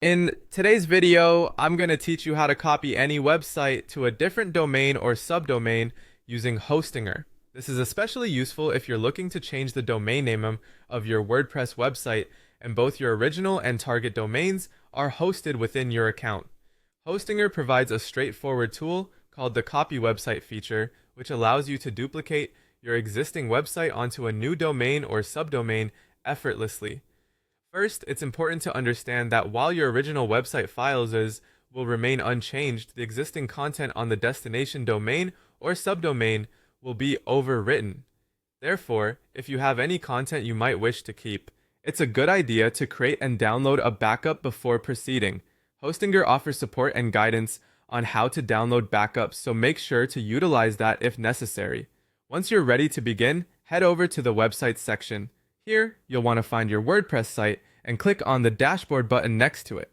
In today's video, I'm going to teach you how to copy any website to a different domain or subdomain using Hostinger. This is especially useful if you're looking to change the domain name of your WordPress website and both your original and target domains are hosted within your account. Hostinger provides a straightforward tool called the Copy Website feature, which allows you to duplicate your existing website onto a new domain or subdomain effortlessly. First, it's important to understand that while your original website files will remain unchanged, the existing content on the destination domain or subdomain will be overwritten. Therefore, if you have any content you might wish to keep, it's a good idea to create and download a backup before proceeding. Hostinger offers support and guidance on how to download backups, so make sure to utilize that if necessary. Once you're ready to begin, head over to the website section. Here, you'll want to find your WordPress site and click on the dashboard button next to it.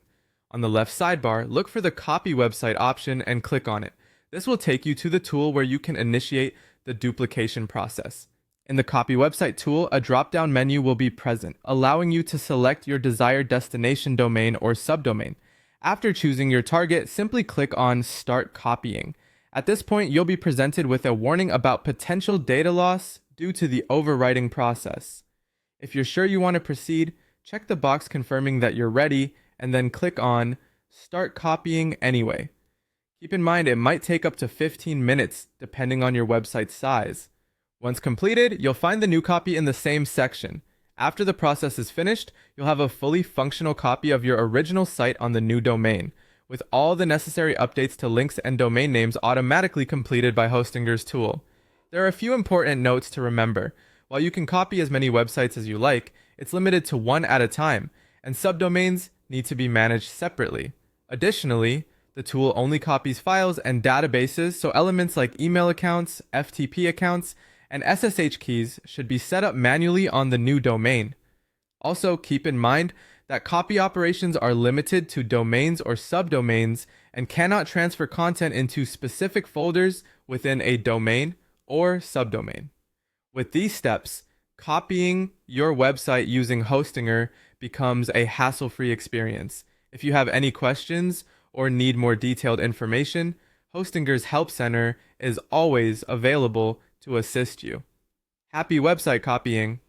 On the left sidebar, look for the Copy Website option and click on it. This will take you to the tool where you can initiate the duplication process. In the Copy Website tool, a drop-down menu will be present, allowing you to select your desired destination domain or subdomain. After choosing your target, simply click on Start Copying. At this point, you'll be presented with a warning about potential data loss due to the overwriting process. If you're sure you want to proceed, check the box confirming that you're ready and then click on Start Copying Anyway. Keep in mind it might take up to 15 minutes depending on your website's size. Once completed, you'll find the new copy in the same section. After the process is finished, you'll have a fully functional copy of your original site on the new domain, with all the necessary updates to links and domain names automatically completed by Hostinger's tool. There are a few important notes to remember. While you can copy as many websites as you like, it's limited to one at a time, and subdomains need to be managed separately. Additionally, the tool only copies files and databases, so elements like email accounts, FTP accounts, and SSH keys should be set up manually on the new domain. Also, keep in mind that copy operations are limited to domains or subdomains and cannot transfer content into specific folders within a domain or subdomain. With these steps, copying your website using Hostinger becomes a hassle-free experience. If you have any questions or need more detailed information, Hostinger's Help Center is always available to assist you. Happy website copying!